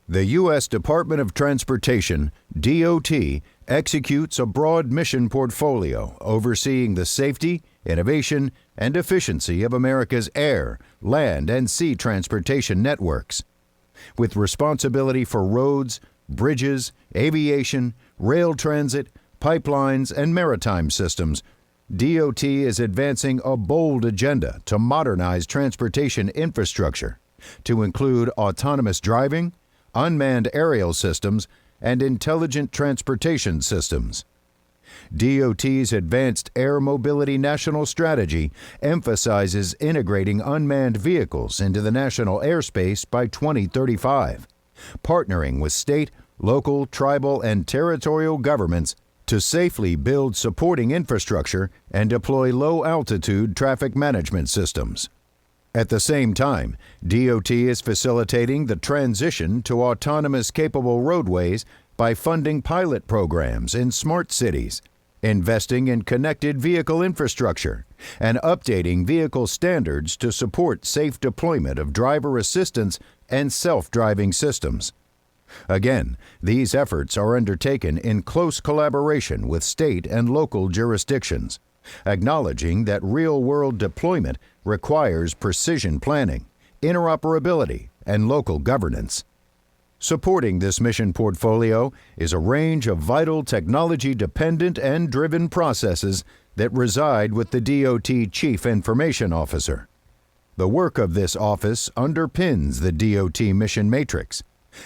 The U.S. Department of Transportation, DOT, executes a broad mission portfolio overseeing the safety, innovation, and efficiency of America's air, land, and sea transportation networks. With responsibility for roads, bridges, aviation, rail transit, pipelines, and maritime systems, DOT is advancing a bold agenda to modernize transportation infrastructure to include autonomous driving, unmanned aerial systems, and intelligent transportation systems. DOT's Advanced Air Mobility National Strategy emphasizes integrating unmanned vehicles into the national airspace by 2035, partnering with state, local, tribal, and territorial governments to safely build supporting infrastructure and deploy low-altitude traffic management systems. At the same time, DOT is facilitating the transition to autonomous capable roadways by funding pilot programs in smart cities, investing in connected vehicle infrastructure, and updating vehicle standards to support safe deployment of driver assistance and self-driving systems. Again, these efforts are undertaken in close collaboration with state and local jurisdictions, acknowledging that real-world deployment requires precision planning, interoperability, and local governance. Supporting this mission portfolio is a range of vital technology-dependent and driven processes that reside with the DOT Chief Information Officer. The work of this office underpins the DOT mission matrix,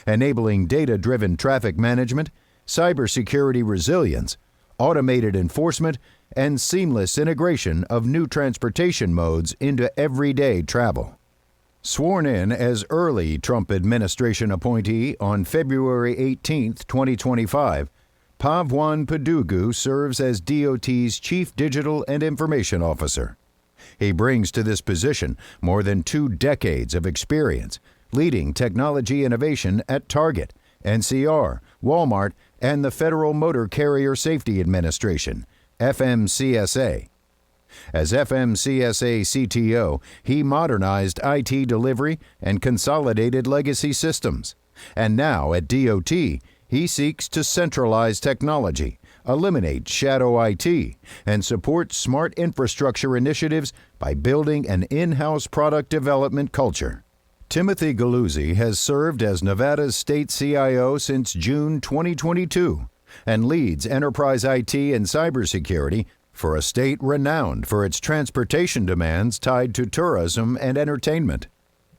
enabling data-driven traffic management, cybersecurity resilience, automated enforcement, and seamless integration of new transportation modes into everyday travel. Sworn in as early Trump administration appointee on February 18, 2025, Pavan Pidugu serves as DOT's Chief Digital and Information Officer. He brings to this position more than 2 decades of experience leading technology innovation at Target, NCR, Walmart, and the Federal Motor Carrier Safety Administration, FMCSA. As FMCSA CTO, he modernized IT delivery and consolidated legacy systems. And now at DOT, he seeks to centralize technology, eliminate shadow IT, and support smart infrastructure initiatives by building an in-house product development culture. Timothy Galluzi has served as Nevada's state CIO since June 2022 and leads enterprise IT and cybersecurity for a state renowned for its transportation demands tied to tourism and entertainment.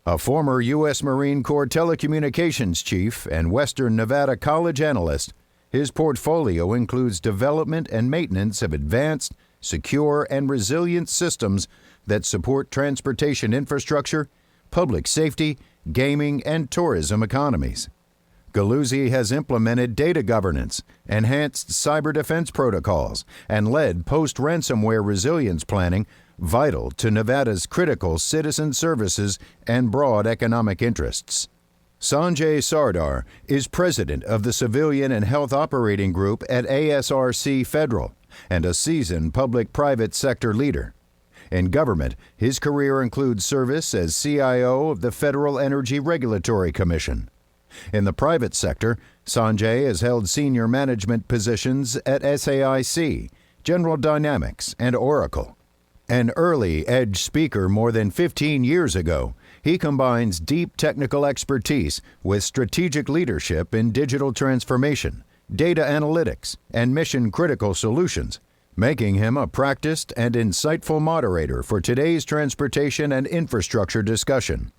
A former U.S. Marine Corps telecommunications chief and Western Nevada College analyst, his portfolio includes development and maintenance of advanced, secure, and resilient systems that support transportation infrastructure, public safety, gaming, and tourism economies. Galluzi has implemented data governance, enhanced cyber defense protocols, and led post-ransomware resilience planning vital to Nevada's critical citizen services and broad economic interests. Sanjay Sardar is president of the Civilian and Health Operating Group at ASRC Federal and a seasoned public-private sector leader. In government, his career includes service as CIO of the Federal Energy Regulatory Commission. In the private sector, Sanjay has held senior management positions at SAIC, General Dynamics, and Oracle. An early EDGE speaker more than 15 years ago, he combines deep technical expertise with strategic leadership in digital transformation, data analytics, and mission-critical solutions, making him a practiced and insightful moderator for today's transportation and infrastructure discussion.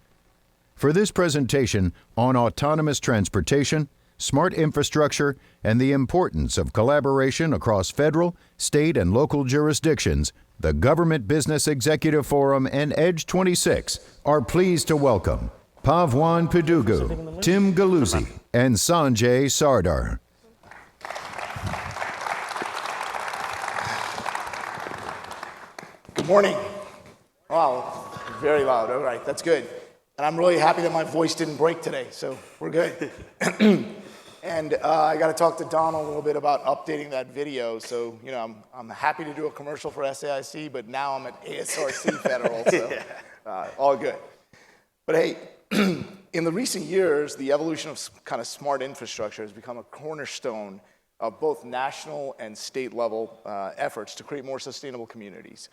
For this presentation on autonomous transportation, smart infrastructure, and the importance of collaboration across federal, state, and local jurisdictions, the Government Business Executive Forum and EDGE26 are pleased to welcome Pavan Pidugu, Tim Galluzi, and Sanjay Sardar. Good morning. Wow, very loud. All right, that's good. And I'm really happy that my voice didn't break today, so we're good. And I got to talk to Donald a little bit about updating that video. So, you know, I'm happy to do a commercial for SAIC, but now I'm at ASRC Federal, so all good. But hey, in the recent years, the evolution of kind of smart infrastructure has become a cornerstone of both national and state level efforts to create more sustainable communities.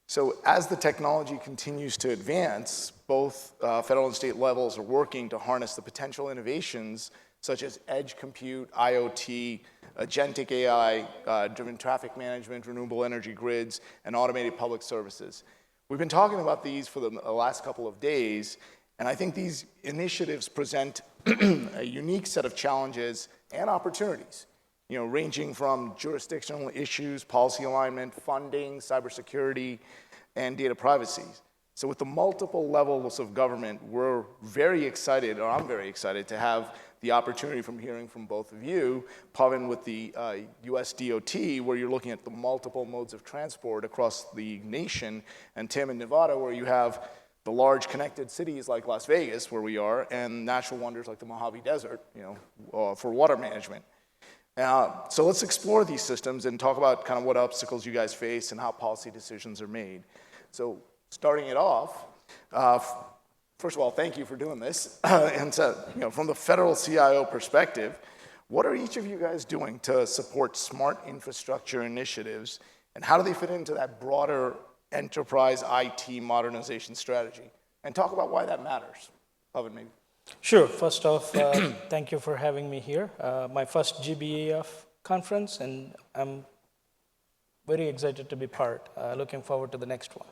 So as the technology continues to advance, both federal and state levels are working to harness the potential innovations such as edge compute, IoT, agentic AI, driven traffic management, renewable energy grids, and automated public services. We've been talking about these for the last couple of days, and I think these initiatives present a unique set of challenges and opportunities, ranging from jurisdictional issues, policy alignment, funding, cybersecurity, and data privacy. So with the multiple levels of government, we're very excited, or I'm very excited, to have the opportunity from hearing from both of you, Pavan with the USDOT, where you're looking at the multiple modes of transport across the nation, and Tim in Nevada, where you have the large connected cities like Las Vegas, where we are, and natural wonders like the Mojave Desert, for water management. So let's explore these systems and talk about kind of what obstacles you guys face and how policy decisions are made. So starting it off, first of all, thank you for doing this. And so, from the federal CIO perspective, what are each of you guys doing to support smart infrastructure initiatives, and how do they fit into that broader enterprise IT modernization strategy? And talk about why that matters. Pavan, maybe. Sure. First off, thank you for having me here. My first GBEF conference, and I'm very excited to be part. Looking forward to the next one.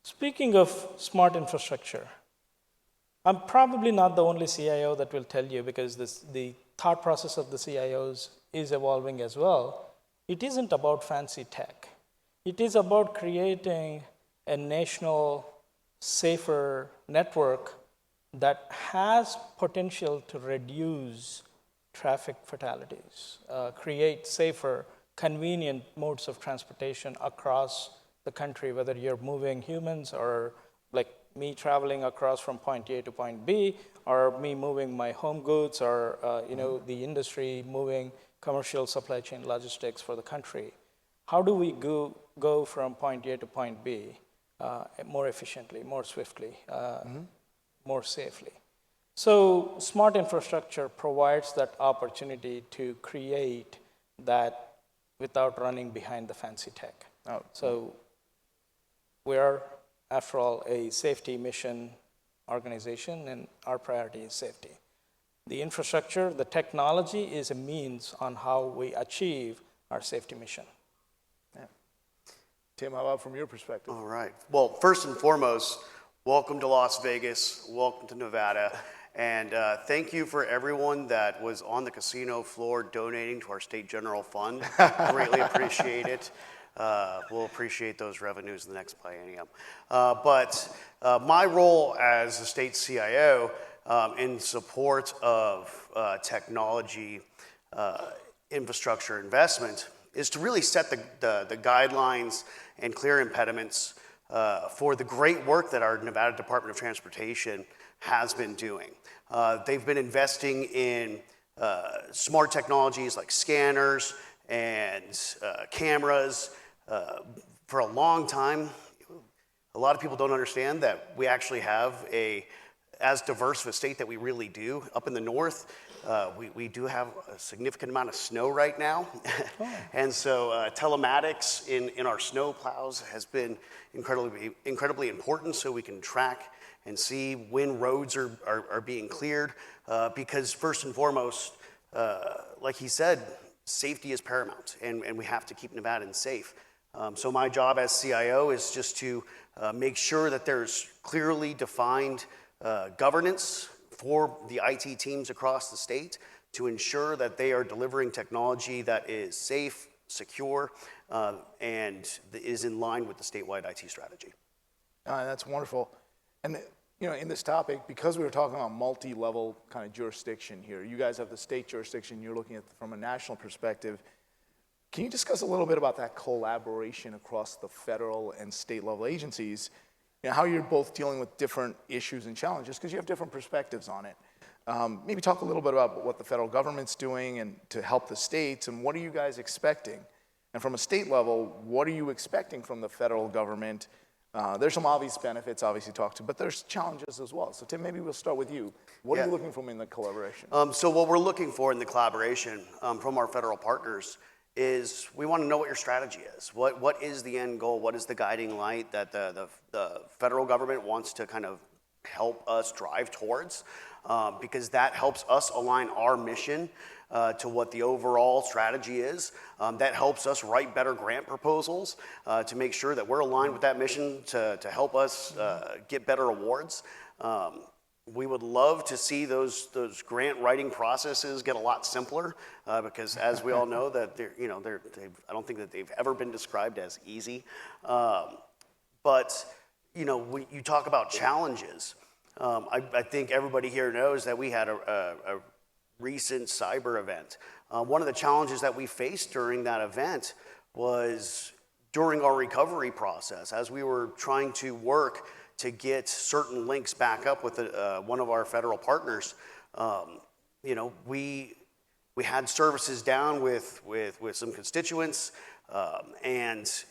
Speaking of smart infrastructure, I'm probably not the only CIO that will tell you, because the thought process of the CIOs is evolving as well. It isn't about fancy tech. It is about creating a national, safer network that has potential to reduce traffic fatalities, create safer, convenient modes of transportation across the country, whether you're moving humans or like me traveling across from point A to point B, or me moving my home goods, or the industry moving commercial supply chain logistics for the country. How do we go from point A to point B more efficiently, more swiftly, more safely? So smart infrastructure provides that opportunity to create that without running behind the fancy tech. So we are, after all, a safety mission organization, and our priority is safety. The infrastructure, the technology is a means on how we achieve our safety mission. Yeah. Tim, how about from your perspective? All right. Well, first and foremost, welcome to Las Vegas, welcome to Nevada, and thank you for everyone that was on the casino floor donating to our state general fund. Greatly appreciate it. We'll appreciate those revenues in the next biennium. But my role as a state CIO in support of technology infrastructure investment is to really set the guidelines and clear impediments for the great work that our Nevada Department of Transportation has been doing. They've been investing in smart technologies like scanners and cameras for a long time. A lot of people don't understand that we actually have as diverse of a state that we really do. Up in the north, we do have a significant amount of snow right now. And so telematics in our snow plows has been incredibly important, so we can track and see when roads are being cleared. Because first and foremost, like he said, safety is paramount, and we have to keep Nevadans safe. So my job as CIO is just to make sure that there's clearly defined governance for the IT teams across the state to ensure that they are delivering technology that is safe, secure, and is in line with the statewide IT strategy. That's wonderful. And in this topic, because we were talking about multi-level kind of jurisdiction here, you guys have the state jurisdiction, you're looking at from a national perspective. Can you discuss a little bit about that collaboration across the federal and state level agencies, how you're both dealing with different issues and challenges, because you have different perspectives on it. Maybe talk a little bit about what the federal government's doing and to help the states, and what are you guys expecting? And from a state level, what are you expecting from the federal government There's some obvious benefits, obviously, talked to, but there's challenges as well. So Tim, maybe we'll start with you. What are you looking for in the collaboration? So what we're looking for in the collaboration from our federal partners is we want to know what your strategy is. What is the end goal? What is the guiding light that the federal government wants to kind of help us drive towards? Because that helps us align our mission to what the overall strategy is. That helps us write better grant proposals to make sure that we're aligned with that mission to help us get better awards. We would love to see those grant writing processes get a lot simpler because, as we all know, that I don't think that they've ever been described as easy. But when you talk about challenges, I think everybody here knows that we had a recent cyber event. One of the challenges that we faced during that event was during our recovery process, as we were trying to work to get certain links back up with one of our federal partners. We had services down with some constituents, and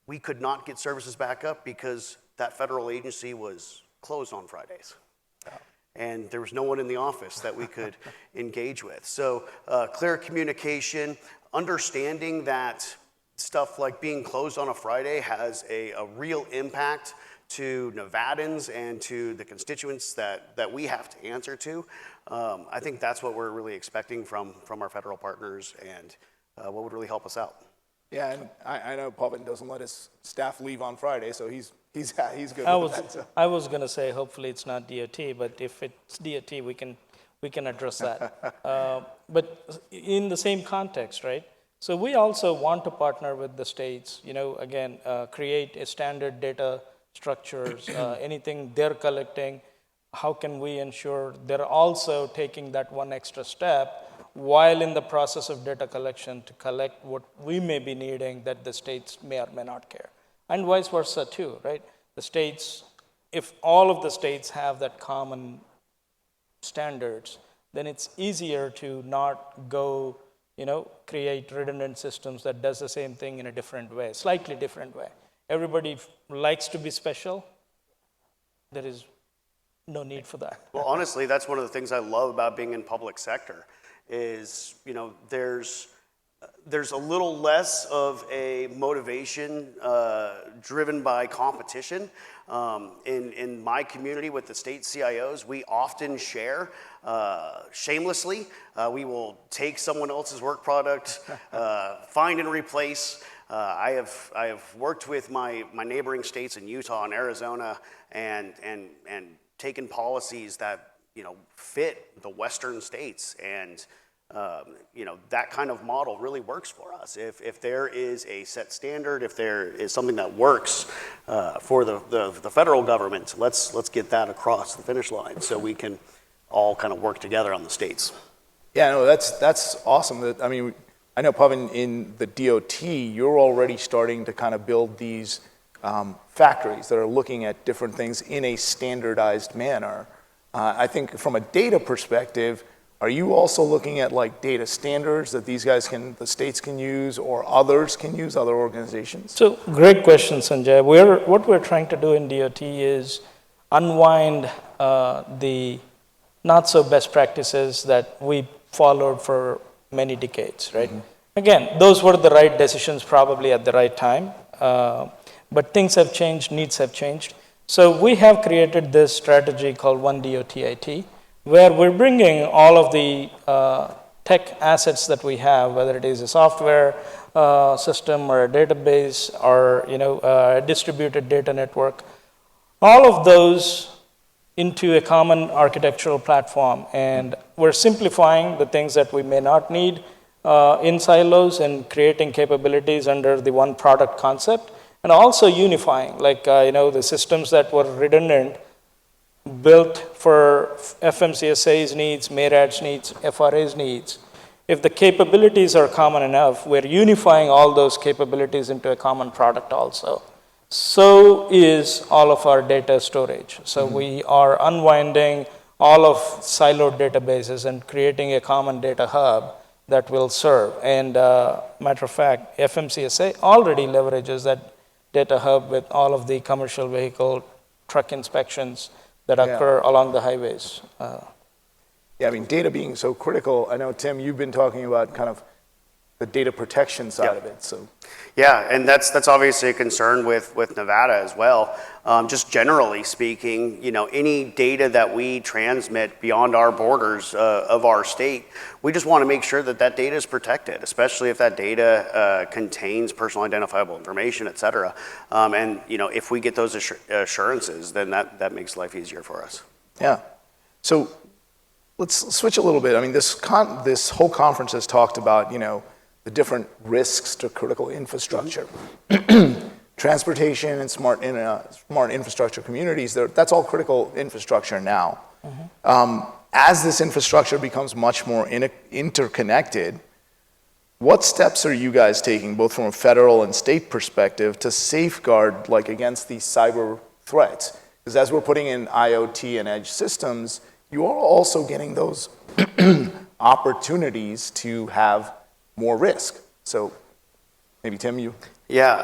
we could not get services back up because that federal agency was closed on Fridays. And there was no one in the office that we could engage with. So clear communication, understanding that stuff like being closed on a Friday has a real impact to Nevadans and to the constituents that we have to answer to. I think that's what we're really expecting from our federal partners and what would really help us out. Yeah, and I know Pavan doesn't let his staff leave on Friday, so he's good with that. So. I was going to say, hopefully it's not DOT, but if it's DOT, we can address that. But in the same context, right? So we also want to partner with the states, again, create a standard data structures, anything they're collecting, how can we ensure they're also taking that one extra step while in the process of data collection to collect what we may be needing that the states may or may not care. And vice versa too, right? The states, if all of the states have that common standards, then it's easier to not go, create redundant systems that does the same thing in a different way, slightly different way. Everybody likes to be special. There is no need for that. Well, honestly, that's one of the things I love about being in public sector is, there's a little less of a motivation driven by competition. In my community with the state CIOs, we often share shamelessly. We will take someone else's work product, find and replace. I have worked with my neighboring states in Utah and Arizona and taken policies that fit the Western states, and that kind of model really works for us. If there is a set standard, if there is something that works for the federal government, let's get that across the finish line so we can all kind of work together on the states. Yeah, no, that's awesome. I know, Pavan, in the DOT, you're already starting to kind of build these factories that are looking at different things in a standardized manner. I think from a data perspective, are you also looking at like data standards that the states can use or others can use, other organizations? So great question, Sanjay. What we're trying to do in DOT is unwind the not so best practices that we followed for many decades, right? Mm-hmm. Again, those were the right decisions probably at the right time, but things have changed, needs have changed. So we have created this strategy called One DOT IT, where we're bringing all of the tech assets that we have, whether it is a software system or a database or a distributed data network, all of those into a common architectural platform. And we're simplifying the things that we may not need in silos and creating capabilities under the one product concept, and also unifying, like the systems that were redundant, built for FMCSA's needs, MARAD's needs, FRA's needs. If the capabilities are common enough, we're unifying all those capabilities into a common product also. So is all of our data storage. So we are unwinding all of siloed databases and creating a common data hub that will serve. And matter of fact, FMCSA already leverages that data hub with all of the commercial vehicle truck inspections that Yeah. occur along the highways. Yeah, I mean, data being so critical. I know, Tim, you've been talking about kind of the data protection side of it. So, Yeah, and that's obviously a concern with Nevada as well. Just generally speaking, any data that we transmit beyond our borders of our state, we just want to make sure that that data is protected, especially if that data contains personal identifiable information, et cetera. And if we get those assurances, then that makes life easier for us. yeah. So let's switch a little bit. I mean, this whole conference has talked about, the different risks to critical infrastructure. Transportation and smart infrastructure communities, that's all critical infrastructure now. As this infrastructure becomes much more interconnected, what steps are you guys taking, both from a federal and state perspective, to safeguard against these cyber threats? Because as we're putting in IoT and edge systems, you are also getting those opportunities to have more risk. So maybe Tim, you. Yeah,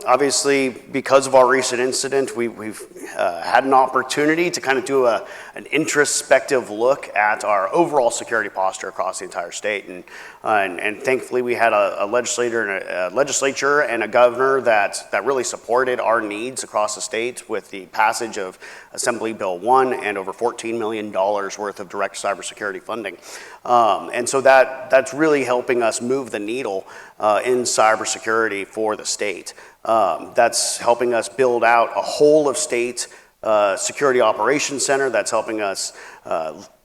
obviously, because of our recent incident, we've had an opportunity to kind of do an introspective look at our overall security posture across the entire state, and thankfully we had a legislature and a governor that really supported our needs across the state with the passage of Assembly Bill 1 and over $14 million worth of direct cybersecurity funding, and so that's really helping us move the needle in cybersecurity for the state. That's helping us build out a whole of state security operations center. That's helping us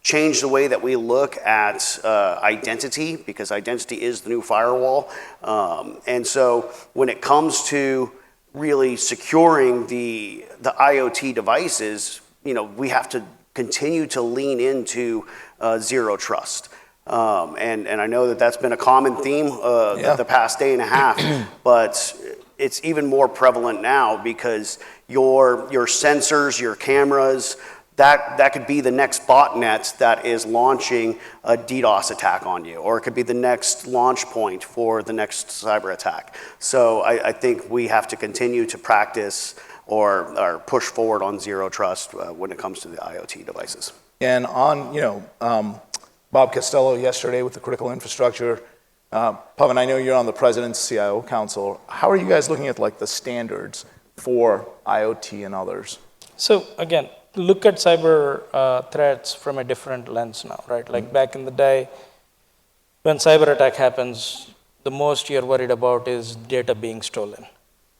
change the way that we look at identity, because identity is the new firewall. And so when it comes to really securing the IoT devices, we have to continue to lean into zero trust. And I know that's been a common theme the past day and a half, but it's even more prevalent now because your sensors, your cameras, that could be the next botnet that is launching a DDoS attack on you, or it could be the next launch point for the next cyber attack. So I think we have to continue to practice or push forward on zero trust when it comes to the IoT devices. And on, Bob Costello yesterday with the critical infrastructure. Pavan, I know you're on the President's CIO Council. How are you guys looking at the standards for IoT and others? So again, look at cyber threats from a different lens now, right? Like back in the day, when cyber attack happens, the most you're worried about is data being stolen.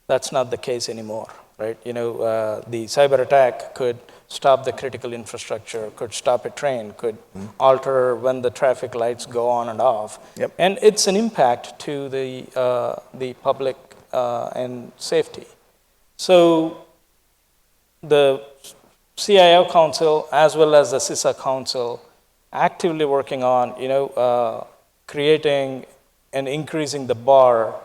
That's not the case anymore, right? The cyber attack could stop the critical infrastructure, could stop a train, could alter when the traffic lights go on and off. Yep. And it's an impact to the public and safety. So the CIO Council, as well as the CISA Council, actively working on, creating and increasing the bar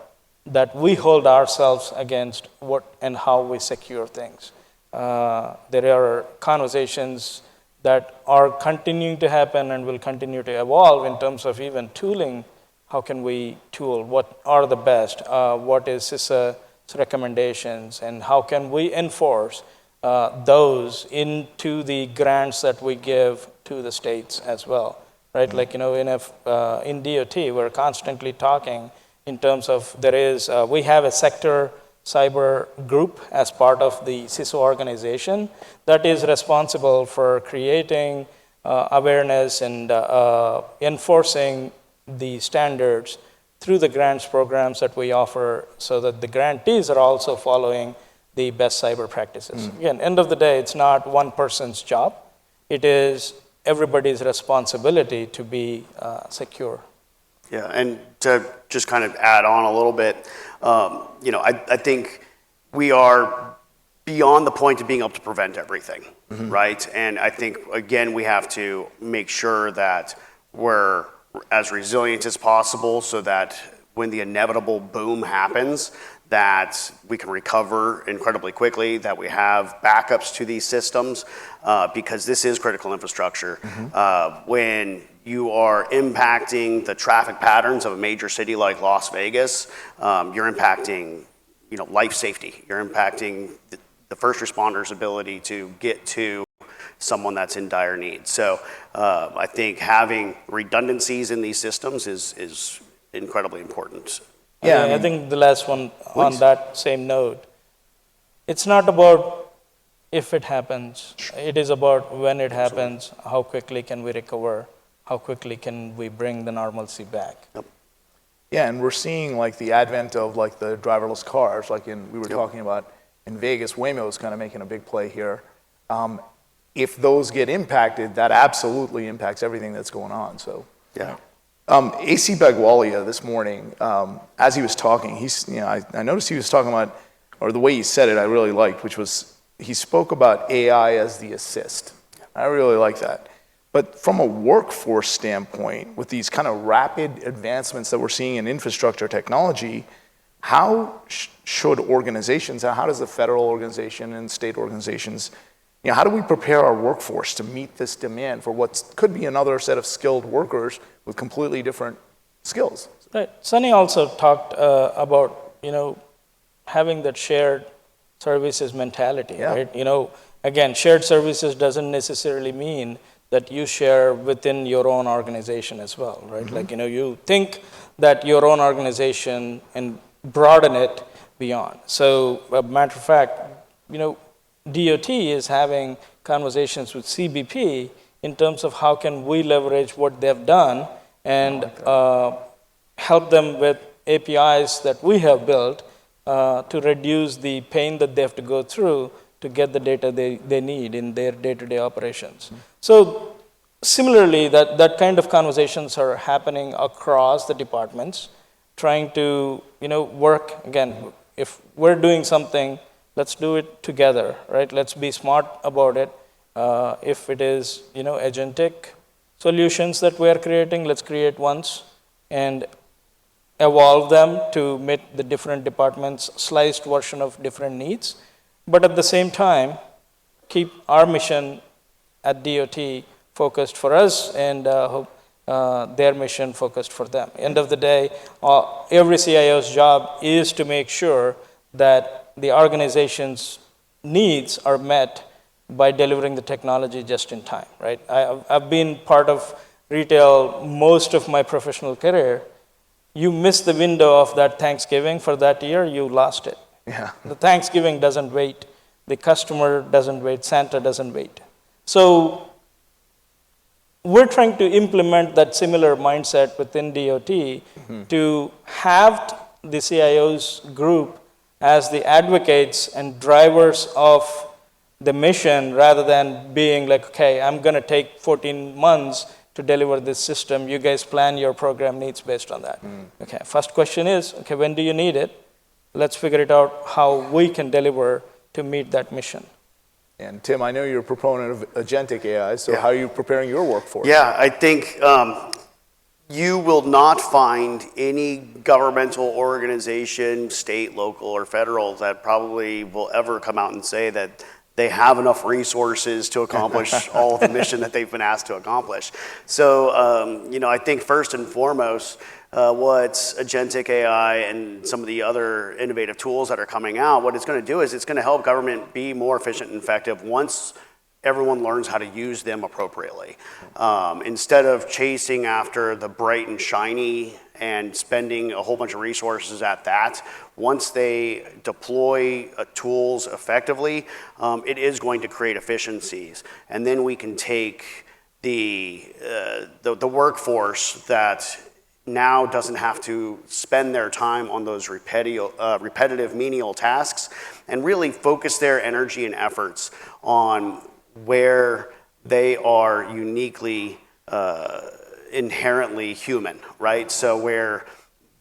that we hold ourselves against what and how we secure things. There are conversations that are continuing to happen and will continue to evolve in terms of even tooling. How can we tool? What are the best? What is CISA's recommendations? And how can we enforce those into the grants that we give to the states as well, right? Like, in DOT, we're constantly talking in terms of we have a sector cyber group as part of the CISO organization that is responsible for creating awareness and enforcing the standards through the grants programs that we offer so that the grantees are also following the best cyber practices. Again, end of the day, it's not one person's job. It is everybody's responsibility to be secure. Yeah, and to just kind of add on a little bit, I think we are beyond the point of being able to prevent everything, right? And I think, again, we have to make sure that we're as resilient as possible so that when the inevitable boom happens, that we can recover incredibly quickly, that we have backups to these systems, because this is critical infrastructure. When you are impacting the traffic patterns of a major city like Las Vegas, you're impacting life safety. You're impacting the first responder's ability to get to someone that's in dire need. So I think having redundancies in these systems is incredibly important. Yeah, I think the last one on that same note, it's not about if it happens, it is about when it happens, how quickly can we recover, how quickly can we bring the normalcy back. Yep. Yeah, and we're seeing like the advent of like the driverless cars, like we were talking about in Vegas, Waymo is kind of making a big play here. If those get impacted, that absolutely impacts everything that's going on. So Yeah. AC Bagwalia this morning, as he was talking, I noticed he was talking about, or the way he said it, I really liked, which was he spoke about AI as the assist. I really like that. But from a workforce standpoint, with these kind of rapid advancements that we're seeing in infrastructure technology, how should organizations, how does the federal organization and state organizations, how do we prepare our workforce to meet this demand for what could be another set of skilled workers with completely different skills? Right. Sunny also talked about, having that shared services mentality, right? Again, shared services doesn't necessarily mean that you share within your own organization as well, right? Mm-hmm. Like, you think that your own organization and broaden it beyond. So, a matter of fact, DOT is having conversations with CBP in terms of how can we leverage what they've done and help them with APIs that we have built to reduce the pain that they have to go through to get the data they need in their day-to-day operations. Mm-hmm. So similarly, that kind of conversations are happening across the departments, trying to work, again, if we're doing something, let's do it together, right? Let's be smart about it. If it is, agentic solutions that we are creating, let's create ones and evolve them to meet the different departments' sliced version of different needs. But at the same time, keep our mission at DOT focused for us and their mission focused for them. End of the day, every CIO's job is to make sure that the organization's needs are met by delivering the technology just in time, right? I've been part of retail most of my professional career. You miss the window of that Thanksgiving for that year, you lost it. Yeah. The Thanksgiving doesn't wait. The customer doesn't wait. Santa doesn't wait. So we're trying to implement that similar mindset within DOT to have the CIOs group as the advocates and drivers of the mission rather than being like, okay, I'm going to take 14 months to deliver this system. You guys plan your program needs based on that. Okay, first question is, okay, when do you need it? Let's figure it out how we can deliver to meet that mission. And Tim, I know you're a proponent of agentic AI, so how are you preparing your workforce? Yeah, I think you will not find any governmental organization, state, local, or federal, that probably will ever come out and say that they have enough resources to accomplish all of the mission that they've been asked to accomplish. So, I think first and foremost, what agentic AI and some of the other innovative tools that are coming out, what it's going to do is it's going to help government be more efficient and effective once everyone learns how to use them appropriately. Instead of chasing after the bright and shiny and spending a whole bunch of resources at that, once they deploy tools effectively, it is going to create efficiencies. And then we can take the workforce that now doesn't have to spend their time on those repetitive menial tasks and really focus their energy and efforts on where they are uniquely, inherently human, right? So where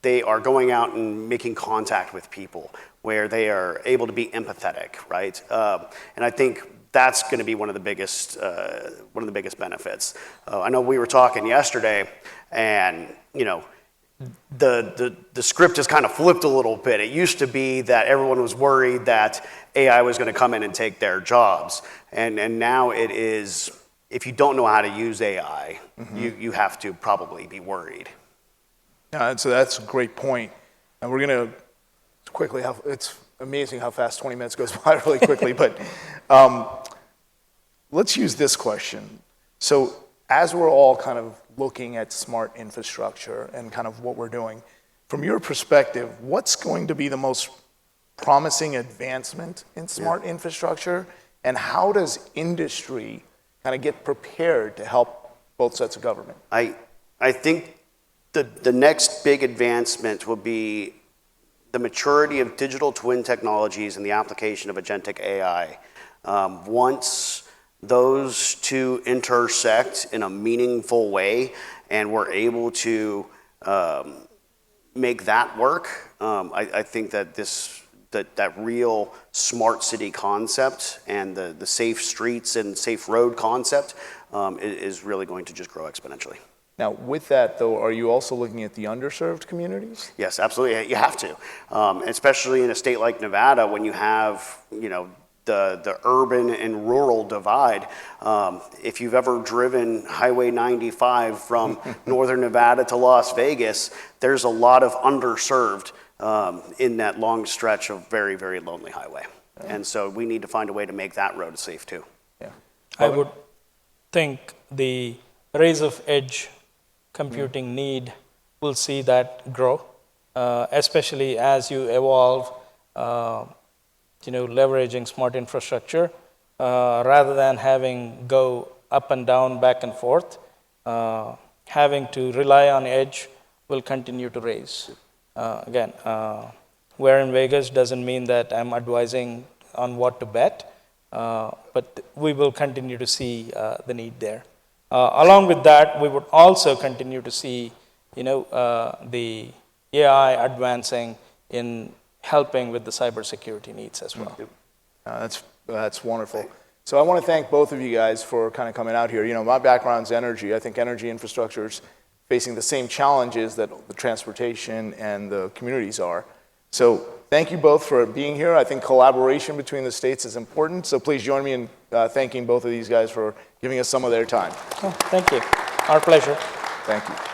they are going out and making contact with people, where they are able to be empathetic, right? And I think that's going to be one of the biggest benefits. I know we were talking yesterday, and the script has kind of flipped a little bit. It used to be that everyone was worried that AI was going to come in and take their jobs, and now it is, if you don't know how to use AI, you have to probably be worried. Yeah, so that's a great point. And we're going to quickly how it's amazing how fast 20 minutes goes by really quickly. But let's use this question. So as we're all kind of looking at smart infrastructure and kind of what we're doing, from your perspective, what's going to be the most promising advancement in smart infrastructure, and how does industry kind of get prepared to help both sets of government? I think the next big advancement will be the maturity of digital twin technologies and the application of agentic AI. Once those two intersect in a meaningful way and we're able to make that work, I think that that real smart city concept and the safe streets and safe road concept is really going to just grow exponentially. Now, with that, though, are you also looking at the underserved communities? Yes, absolutely. You have to, especially in a state like Nevada, when you have, the urban and rural divide. If you've ever driven Highway 95 from northern Nevada to Las Vegas, there's a lot of underserved in that long stretch of very, very lonely highway. And so we need to find a way to make that road safe too. Yeah. I would think the rise of edge computing need will see that grow, especially as you evolve, leveraging smart infrastructure, rather than having go up and down, back and forth. Having to rely on edge will continue to raise. Again, we're in Vegas doesn't mean that I'm advising on what to bet, but we will continue to see the need there. Along with that, we would also continue to see, the AI advancing in helping with the cybersecurity needs as well. That's wonderful. So I want to thank both of you guys for kind of coming out here. My background's energy. I think energy infrastructure is facing the same challenges that the transportation and the communities are. So thank you both for being here. I think collaboration between the states is important. So please join me in thanking both of these guys for giving us some of their time. Oh, thank you. Our pleasure. Thank you.